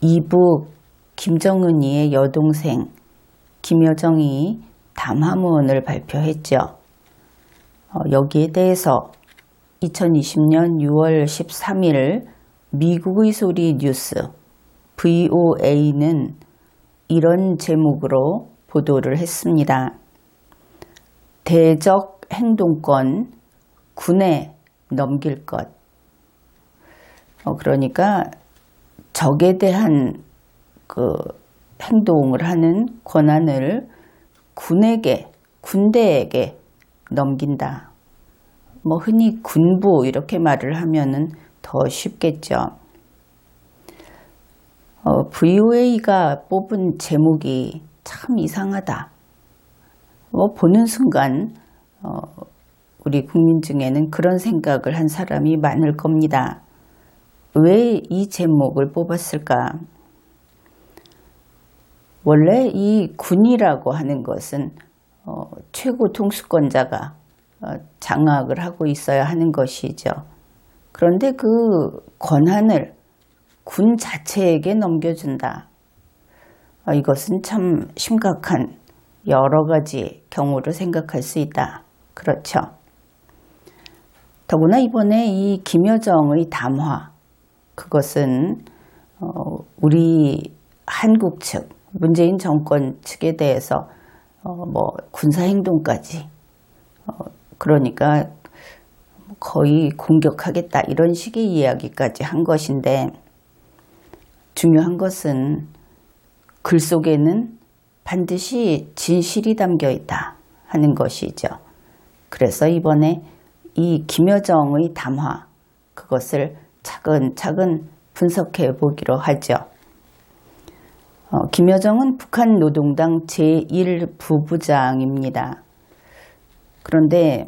이북 김정은이의 여동생 김여정이 담화문을 발표했죠. 여기에 대해서 2020년 6월 13일 미국의 소리 뉴스 VOA는 이런 제목으로 보도를 했습니다. 대적 행동권 군에 넘길 것. 그러니까 적에 대한 그 행동을 하는 권한을 군대에게 넘긴다. 흔히 군부 이렇게 말을 하면은 더 쉽겠죠. VOA가 뽑은 제목이 참 이상하다. 보는 순간 우리 국민 중에는 그런 생각을 한 사람이 많을 겁니다. 왜 이 제목을 뽑았을까? 원래 이 군이라고 하는 것은 최고 통수권자가 장악을 하고 있어야 하는 것이죠. 그런데 그 권한을 군 자체에게 넘겨준다. 이것은 참 심각한 여러 가지 경우를 생각할 수 있다. 그렇죠. 더구나 이번에 이 김여정의 담화, 그것은 우리 한국 측, 문재인 정권 측에 대해서 군사행동까지 그러니까 거의 공격하겠다 이런 식의 이야기까지 한 것인데, 중요한 것은 글 속에는 반드시 진실이 담겨 있다 하는 것이죠. 그래서 이번에 이 김여정의 담화, 그것을 차근차근 분석해 보기로 하죠. 김여정은 북한 노동당 제1부부장입니다. 그런데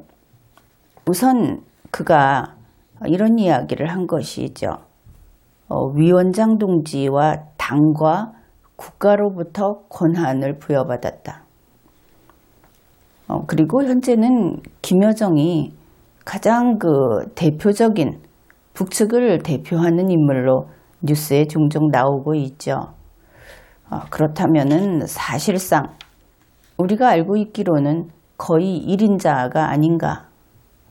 우선 그가 이런 이야기를 한 것이죠. 위원장 동지와 당과 국가로부터 권한을 부여받았다. 그리고 현재는 김여정이 가장 대표적인 북측을 대표하는 인물로 뉴스에 종종 나오고 있죠. 그렇다면은 사실상 우리가 알고 있기로는 거의 1인자가 아닌가,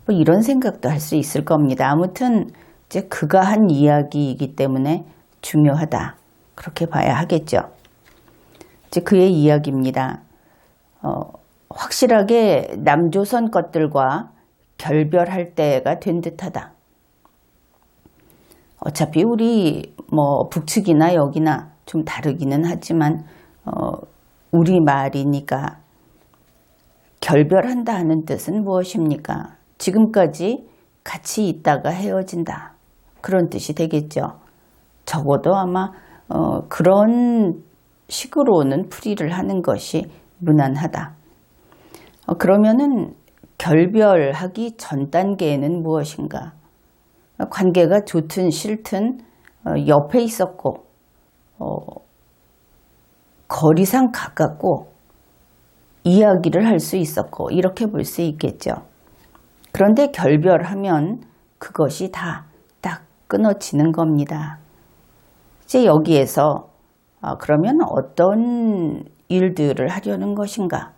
이런 생각도 할 수 있을 겁니다. 아무튼 이제 그가 한 이야기이기 때문에 중요하다, 그렇게 봐야 하겠죠. 이제 그의 이야기입니다. 확실하게 남조선 것들과 결별할 때가 된 듯하다. 어차피 우리 북측이나 여기나 좀 다르기는 하지만 우리 말이니까 결별한다 하는 뜻은 무엇입니까? 지금까지 같이 있다가 헤어진다, 그런 뜻이 되겠죠. 적어도 아마 그런 식으로는 풀이를 하는 것이 무난하다. 그러면은 결별하기 전 단계에는 무엇인가? 관계가 좋든 싫든 옆에 있었고 거리상 가깝고 이야기를 할 수 있었고, 이렇게 볼 수 있겠죠. 그런데 결별하면 그것이 다 딱 끊어지는 겁니다. 이제 여기에서 그러면 어떤 일들을 하려는 것인가?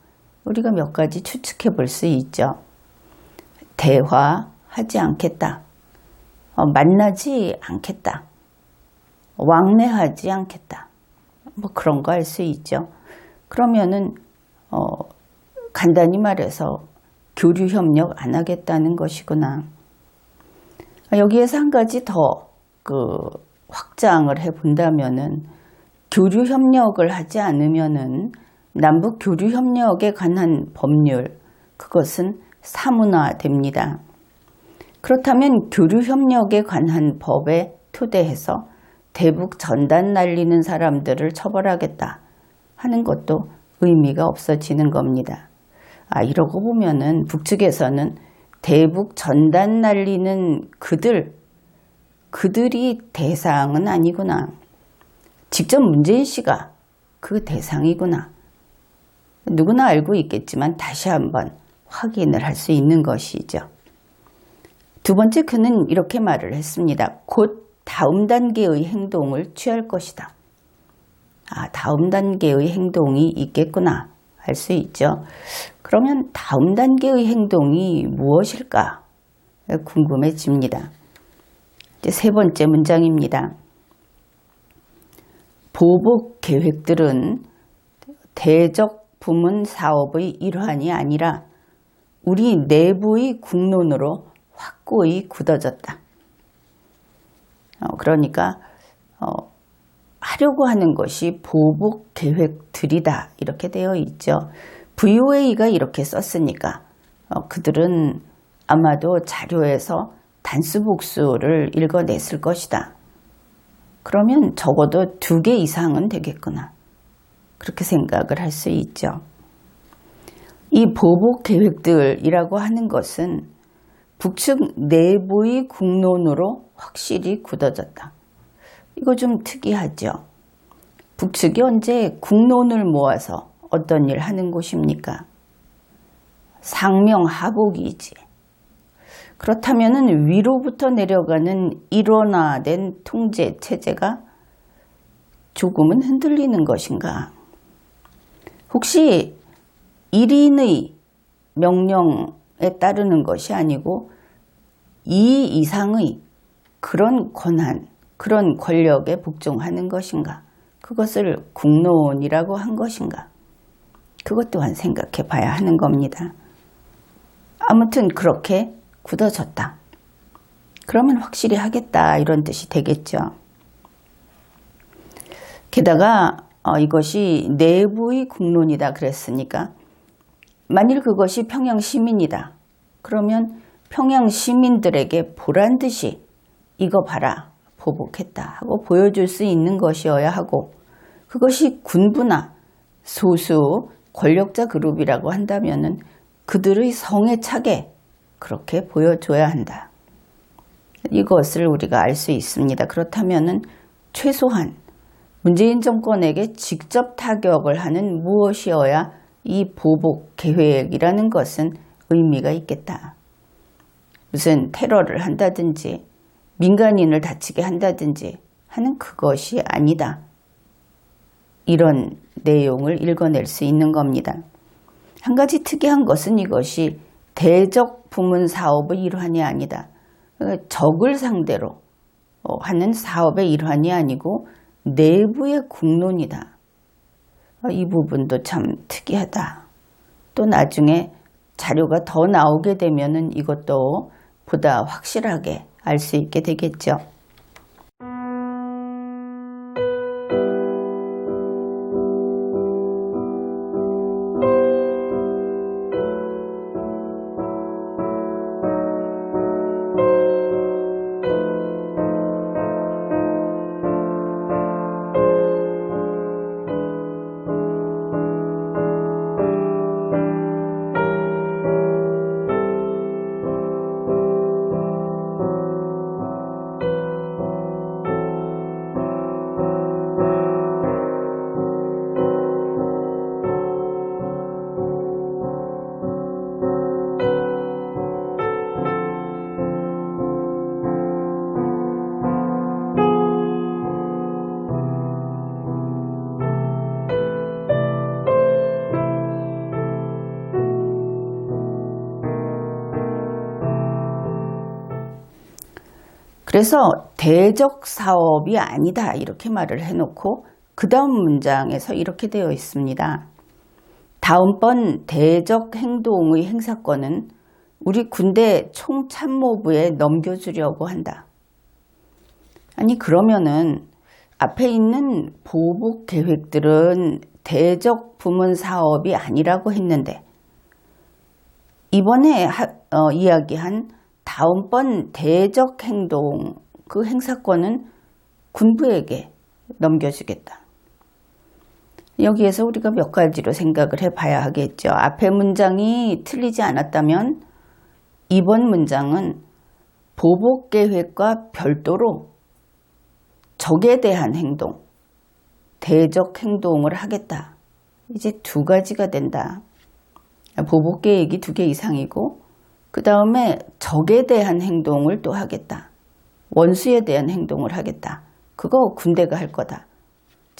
우리가 몇 가지 추측해 볼 수 있죠. 대화하지 않겠다. 만나지 않겠다. 왕래하지 않겠다. 그런 거 알 수 있죠. 그러면은 간단히 말해서 교류 협력 안 하겠다는 것이구나. 여기에서 한 가지 더 확장을 해 본다면은, 교류 협력을 하지 않으면은 남북 교류 협력에 관한 법률, 그것은 사문화됩니다. 그렇다면 교류 협력에 관한 법에 토대해서 대북 전단 날리는 사람들을 처벌하겠다 하는 것도 의미가 없어지는 겁니다. 이러고 보면은 북측에서는 대북 전단 날리는 그들이 대상은 아니구나. 직접 문재인 씨가 그 대상이구나. 누구나 알고 있겠지만 다시 한번 확인을 할 수 있는 것이죠. 두 번째, 그는 이렇게 말을 했습니다. 곧 다음 단계의 행동을 취할 것이다. 다음 단계의 행동이 있겠구나 할 수 있죠. 그러면 다음 단계의 행동이 무엇일까 궁금해집니다. 이제 세 번째 문장입니다. 보복 계획들은 대적 부문 사업의 일환이 아니라 우리 내부의 국론으로 확고히 굳어졌다. 그러니까 하려고 하는 것이 보복 계획들이다 이렇게 되어 있죠. VOA가 이렇게 썼으니까 그들은 아마도 자료에서 단수복수를 읽어냈을 것이다. 그러면 적어도 2개 이상은 되겠구나. 그렇게 생각을 할 수 있죠. 이 보복 계획들이라고 하는 것은 북측 내부의 국론으로 확실히 굳어졌다. 이거 좀 특이하죠. 북측이 언제 국론을 모아서 어떤 일 하는 곳입니까? 상명하복이지. 그렇다면 위로부터 내려가는 일원화된 통제 체제가 조금은 흔들리는 것인가? 혹시 1인의 명령에 따르는 것이 아니고 2 이상의 그런 권한, 그런 권력에 복종하는 것인가? 그것을 국론이라고 한 것인가? 그것 또한 생각해 봐야 하는 겁니다. 아무튼 그렇게 굳어졌다. 그러면 확실히 하겠다 이런 뜻이 되겠죠. 게다가 이것이 내부의 국론이다 그랬으니까 만일 그것이 평양 시민이다. 그러면 평양 시민들에게 보란 듯이 이거 봐라 보복했다 하고 보여줄 수 있는 것이어야 하고 그것이 군부나 소수 권력자 그룹이라고 한다면은 그들의 성에 차게 그렇게 보여줘야 한다. 이것을 우리가 알 수 있습니다. 그렇다면은 최소한 문재인 정권에게 직접 타격을 하는 무엇이어야 이 보복 계획이라는 것은 의미가 있겠다. 무슨 테러를 한다든지 민간인을 다치게 한다든지 하는 그것이 아니다. 이런 내용을 읽어낼 수 있는 겁니다. 한 가지 특이한 것은 이것이 대적 부문 사업의 일환이 아니다. 적을 상대로 하는 사업의 일환이 아니고 내부의 국론이다. 이 부분도 참 특이하다. 또 나중에 자료가 더 나오게 되면은 이것도 보다 확실하게 알 수 있게 되겠죠. 그래서 대적 사업이 아니다 이렇게 말을 해놓고 그 다음 문장에서 이렇게 되어 있습니다. 다음번 대적 행동의 행사권은 우리 군대 총참모부에 넘겨주려고 한다. 아니 그러면은 앞에 있는 보복 계획들은 대적 부문 사업이 아니라고 했는데 이번에 이야기한 다음번 대적 행동 그 행사권은 군부에게 넘겨주겠다. 여기에서 우리가 몇 가지로 생각을 해봐야 하겠죠. 앞의 문장이 틀리지 않았다면 이번 문장은 보복 계획과 별도로 적에 대한 행동, 대적 행동을 하겠다. 이제 2가지가 된다. 보복 계획이 2개 이상이고 그 다음에 적에 대한 행동을 또 하겠다. 원수에 대한 행동을 하겠다. 그거 군대가 할 거다.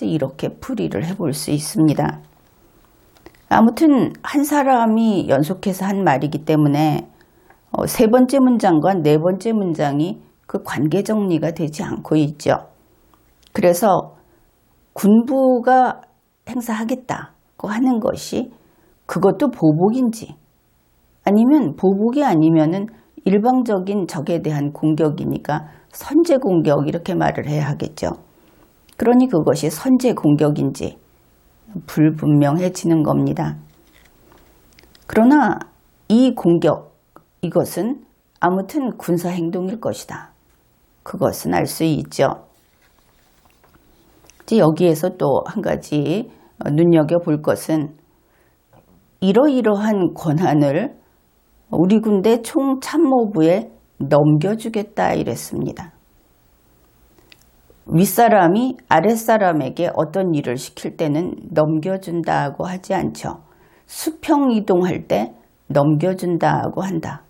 이렇게 풀이를 해볼 수 있습니다. 아무튼 한 사람이 연속해서 한 말이기 때문에 세 번째 문장과 네 번째 문장이 그 관계 정리가 되지 않고 있죠. 그래서 군부가 행사하겠다고 하는 것이 그것도 보복인지 아니면 보복이 아니면은 일방적인 적에 대한 공격이니까 선제 공격 이렇게 말을 해야 하겠죠. 그러니 그것이 선제 공격인지 불분명해지는 겁니다. 그러나 이 공격, 이것은 아무튼 군사 행동일 것이다. 그것은 알 수 있죠. 이제 여기에서 또 한 가지 눈여겨볼 것은 이러이러한 권한을 우리 군대 총참모부에 넘겨주겠다 이랬습니다. 윗사람이 아랫사람에게 어떤 일을 시킬 때는 넘겨준다고 하지 않죠. 수평 이동할 때 넘겨준다고 한다.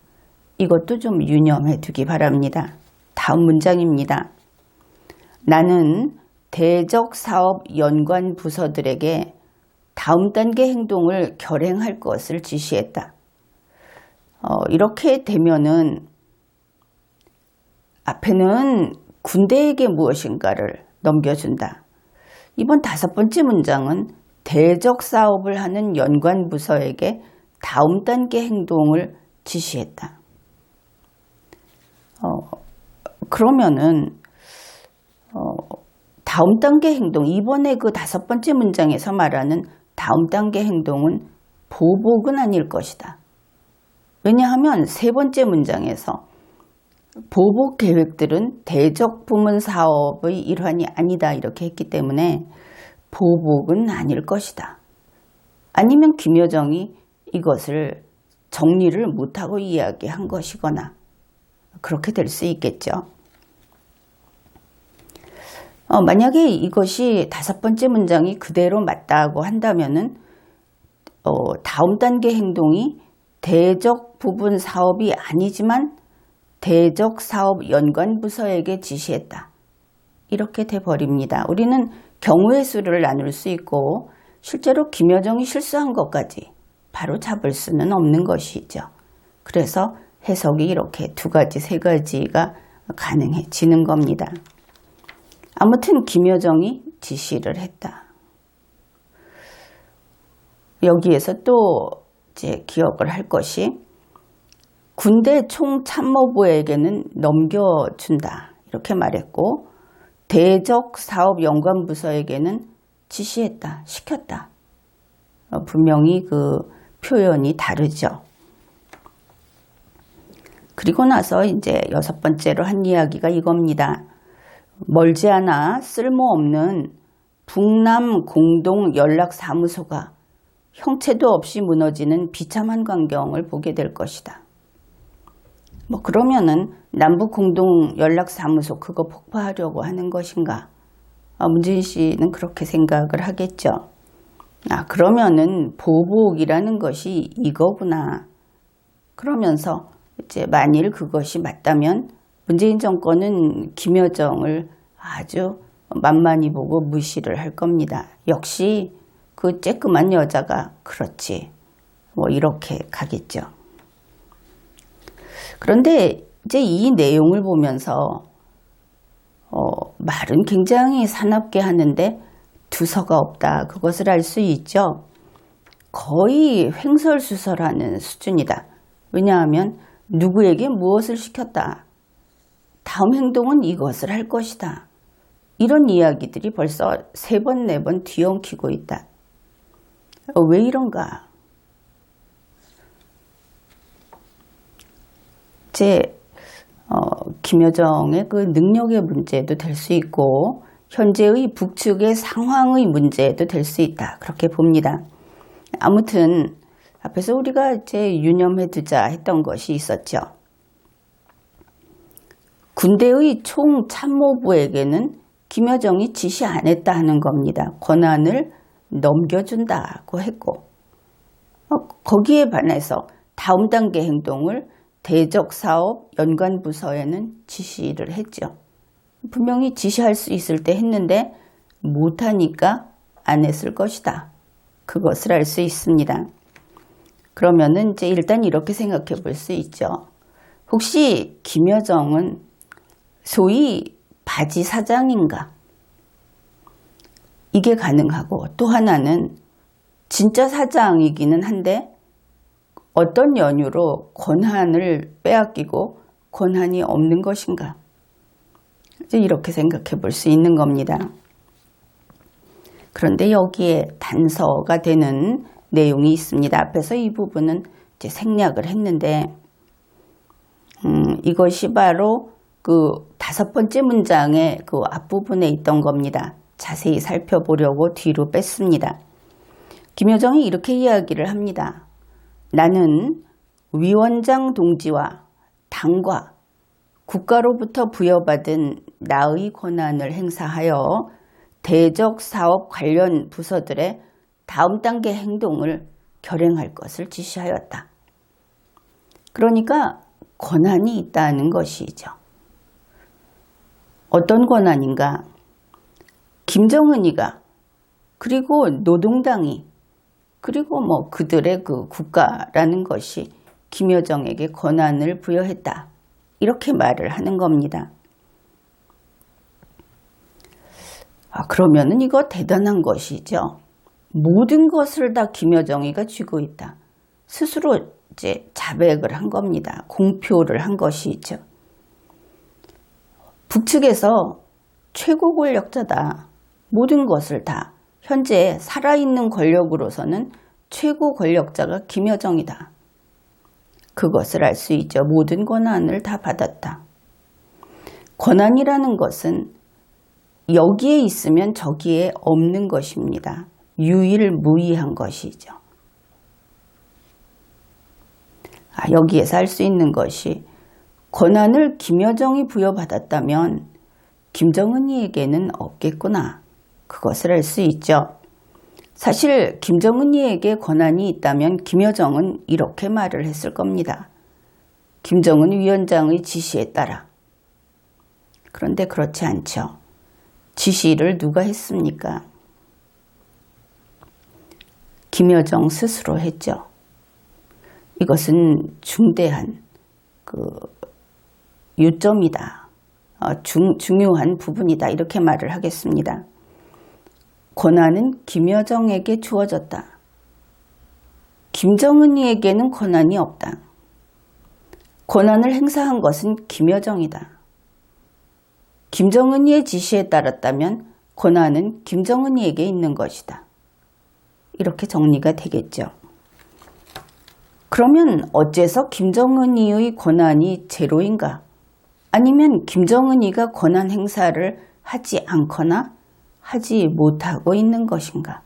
이것도 좀 유념해 두기 바랍니다. 다음 문장입니다. 나는 대적 사업 연관 부서들에게 다음 단계 행동을 결행할 것을 지시했다. 이렇게 되면은 앞에는 군대에게 무엇인가를 넘겨준다. 이번 다섯 번째 문장은 대적 사업을 하는 연관 부서에게 다음 단계 행동을 지시했다. 그러면은 다음 단계 행동, 이번에 그 다섯 번째 문장에서 말하는 다음 단계 행동은 보복은 아닐 것이다. 왜냐하면 세 번째 문장에서 보복 계획들은 대적 부문 사업의 일환이 아니다 이렇게 했기 때문에 보복은 아닐 것이다. 아니면 김여정이 이것을 정리를 못하고 이야기한 것이거나 그렇게 될 수 있겠죠. 만약에 이것이 다섯 번째 문장이 그대로 맞다고 한다면은 다음 단계 행동이 대적 부분 사업이 아니지만 대적 사업 연관 부서에게 지시했다. 이렇게 돼버립니다. 우리는 경우의 수를 나눌 수 있고 실제로 김여정이 실수한 것까지 바로 잡을 수는 없는 것이죠. 그래서 해석이 이렇게 두 가지, 세 가지가 가능해지는 겁니다. 아무튼 김여정이 지시를 했다. 여기에서 또 이제 기억을 할 것이 군대 총참모부에게는 넘겨준다 이렇게 말했고 대적 사업 연관부서에게는 지시했다, 시켰다. 분명히 그 표현이 다르죠. 그리고 나서 이제 여섯 번째로 한 이야기가 이겁니다. 멀지 않아 쓸모없는 북남 공동 연락사무소가 형체도 없이 무너지는 비참한 광경을 보게 될 것이다. 그러면은 남북 공동 연락사무소 그거 폭파하려고 하는 것인가? 문재인 씨는 그렇게 생각을 하겠죠. 그러면은 보복이라는 것이 이거구나. 그러면서 이제 만일 그것이 맞다면 문재인 정권은 김여정을 아주 만만히 보고 무시를 할 겁니다. 역시 그 쬐끄만 여자가 그렇지. 이렇게 가겠죠. 그런데 이제 이 내용을 보면서 말은 굉장히 사납게 하는데 두서가 없다. 그것을 알 수 있죠. 거의 횡설수설하는 수준이다. 왜냐하면 누구에게 무엇을 시켰다. 다음 행동은 이것을 할 것이다. 이런 이야기들이 벌써 세 번, 네 번 뒤엉키고 있다. 왜 이런가? 김여정의 그 능력의 문제도 될 수 있고 현재의 북측의 상황의 문제도 될 수 있다. 그렇게 봅니다. 아무튼 앞에서 우리가 이제 유념해 두자 했던 것이 있었죠. 군대의 총참모부에게는 김여정이 지시 안 했다 하는 겁니다. 권한을 넘겨준다고 했고 거기에 반해서 다음 단계 행동을 대적사업 연관부서에는 지시를 했죠. 분명히 지시할 수 있을 때 했는데 못하니까 안 했을 것이다. 그것을 알 수 있습니다. 그러면은 이제 일단 이렇게 생각해 볼 수 있죠. 혹시 김여정은 소위 바지 사장인가? 이게 가능하고, 또 하나는 진짜 사장이기는 한데 어떤 연유로 권한을 빼앗기고 권한이 없는 것인가? 이제 이렇게 생각해 볼 수 있는 겁니다. 그런데 여기에 단서가 되는 내용이 있습니다. 앞에서 이 부분은 이제 생략을 했는데, 이것이 바로 그 5번째 문장의 그 앞부분에 있던 겁니다. 자세히 살펴보려고 뒤로 뺐습니다. 김여정이 이렇게 이야기를 합니다. 나는 위원장 동지와 당과 국가로부터 부여받은 나의 권한을 행사하여 대적 사업 관련 부서들의 다음 단계 행동을 결행할 것을 지시하였다. 그러니까 권한이 있다는 것이죠. 어떤 권한인가? 김정은이가, 그리고 노동당이, 그리고 뭐 그들의 그 국가라는 것이 김여정에게 권한을 부여했다. 이렇게 말을 하는 겁니다. 그러면은 이거 대단한 것이죠. 모든 것을 다 김여정이가 쥐고 있다. 스스로 이제 자백을 한 겁니다. 공표를 한 것이죠. 북측에서 최고 권력자다. 모든 것을 다. 현재 살아있는 권력으로서는 최고 권력자가 김여정이다. 그것을 알 수 있죠. 모든 권한을 다 받았다. 권한이라는 것은 여기에 있으면 저기에 없는 것입니다. 유일무이한 것이죠. 여기에서 알 수 있는 것이, 권한을 김여정이 부여받았다면 김정은이에게는 없겠구나. 그것을 알 수 있죠. 사실 김정은이에게 권한이 있다면 김여정은 이렇게 말을 했을 겁니다. 김정은 위원장의 지시에 따라. 그런데 그렇지 않죠. 지시를 누가 했습니까? 김여정 스스로 했죠. 이것은 중대한 요점이다. 중요한 부분이다. 이렇게 말을 하겠습니다. 권한은 김여정에게 주어졌다. 김정은이에게는 권한이 없다. 권한을 행사한 것은 김여정이다. 김정은이의 지시에 따랐다면 권한은 김정은이에게 있는 것이다. 이렇게 정리가 되겠죠. 그러면 어째서 김정은이의 권한이 제로인가? 아니면 김정은이가 권한 행사를 하지 않거나 하지 못하고 있는 것인가?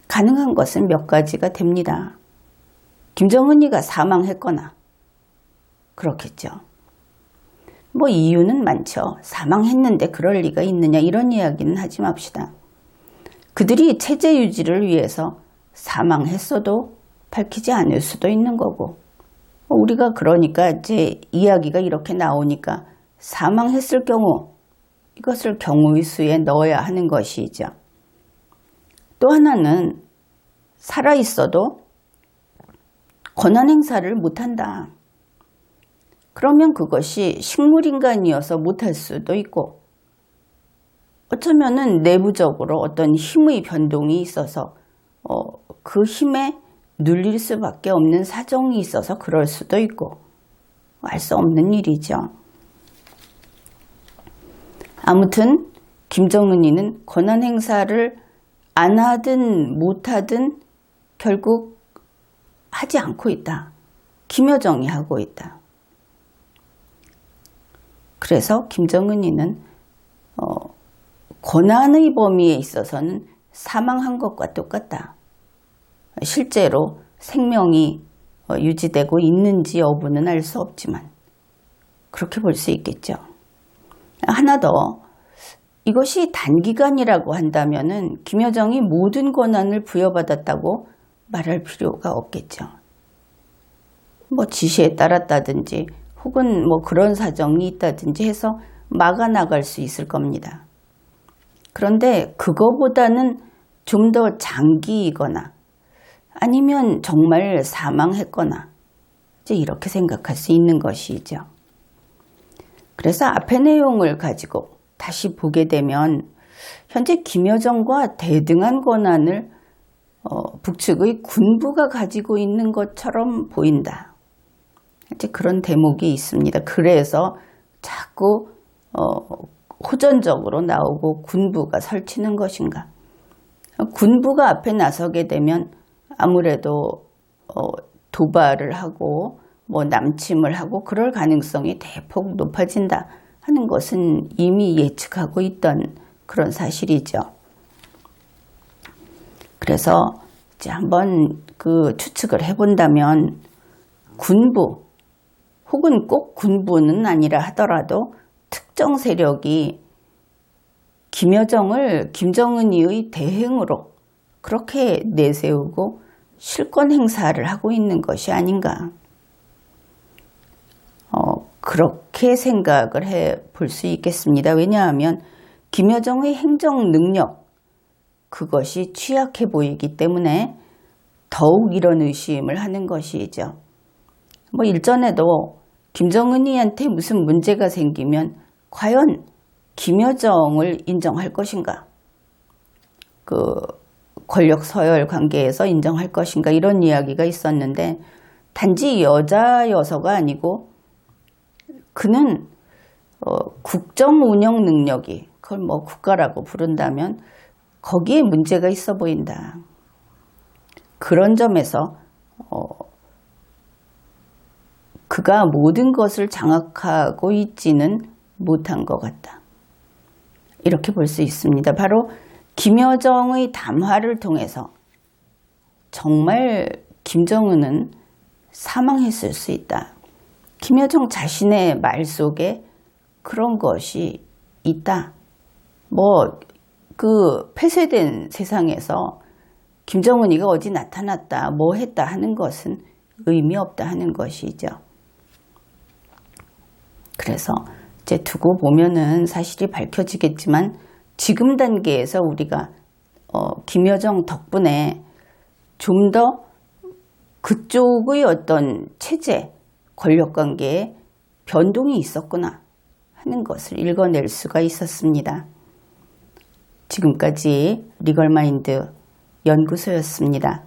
가능한 것은 몇 가지가 됩니다. 김정은이가 사망했거나 그렇겠죠. 뭐 이유는 많죠. 사망했는데 그럴 리가 있느냐, 이런 이야기는 하지 맙시다. 그들이 체제 유지를 위해서 사망했어도 밝히지 않을 수도 있는 거고, 우리가 그러니까 이제 이야기가 이렇게 나오니까 사망했을 경우 이것을 경우의 수에 넣어야 하는 것이죠. 또 하나는 살아있어도 권한 행사를 못한다. 그러면 그것이 식물인간이어서 못할 수도 있고, 어쩌면은 내부적으로 어떤 힘의 변동이 있어서 그 힘에 눌릴 수밖에 없는 사정이 있어서 그럴 수도 있고, 알 수 없는 일이죠. 아무튼 김정은이는 권한 행사를 안 하든 못하든 결국 하지 않고 있다. 김여정이 하고 있다. 그래서 김정은이는 권한의 범위에 있어서는 사망한 것과 똑같다. 실제로 생명이 유지되고 있는지 여부는 알 수 없지만 그렇게 볼 수 있겠죠. 하나 더, 이것이 단기간이라고 한다면은 김여정이 모든 권한을 부여받았다고 말할 필요가 없겠죠. 뭐 지시에 따랐다든지 혹은 뭐 그런 사정이 있다든지 해서 막아 나갈 수 있을 겁니다. 그런데 그거보다는 좀 더 장기이거나 아니면 정말 사망했거나 이제 이렇게 생각할 수 있는 것이죠. 그래서 앞의 내용을 가지고 다시 보게 되면 현재 김여정과 대등한 권한을 북측의 군부가 가지고 있는 것처럼 보인다. 이제 그런 대목이 있습니다. 그래서 자꾸 호전적으로 나오고 군부가 설치는 것인가. 군부가 앞에 나서게 되면 아무래도 도발을 하고 뭐 남침을 하고 그럴 가능성이 대폭 높아진다 하는 것은 이미 예측하고 있던 그런 사실이죠. 그래서 이제 한번 그 추측을 해본다면 군부 혹은 꼭 군부는 아니라 하더라도 특정 세력이 김여정을 김정은이의 대행으로 그렇게 내세우고 실권 행사를 하고 있는 것이 아닌가. 그렇게 생각을 해 볼 수 있겠습니다. 왜냐하면 김여정의 행정 능력, 그것이 취약해 보이기 때문에 더욱 이런 의심을 하는 것이죠. 뭐 일전에도 김정은이한테 무슨 문제가 생기면 과연 김여정을 인정할 것인가? 그 권력 서열 관계에서 인정할 것인가? 이런 이야기가 있었는데 단지 여자여서가 아니고 그는 국정 운영 능력이 그걸 뭐 국가라고 부른다면 거기에 문제가 있어 보인다. 그런 점에서 그가 모든 것을 장악하고 있지는 못한 것 같다. 이렇게 볼 수 있습니다. 바로 김여정의 담화를 통해서 정말 김정은은 사망했을 수 있다. 김여정 자신의 말 속에 그런 것이 있다. 뭐 그 폐쇄된 세상에서 김정은이가 어디 나타났다, 뭐 했다 하는 것은 의미 없다 하는 것이죠. 그래서 이제 두고 보면은 사실이 밝혀지겠지만 지금 단계에서 우리가 김여정 덕분에 좀 더 그쪽의 어떤 체제, 권력관계에 변동이 있었구나 하는 것을 읽어낼 수가 있었습니다. 지금까지 리걸마인드 연구소였습니다.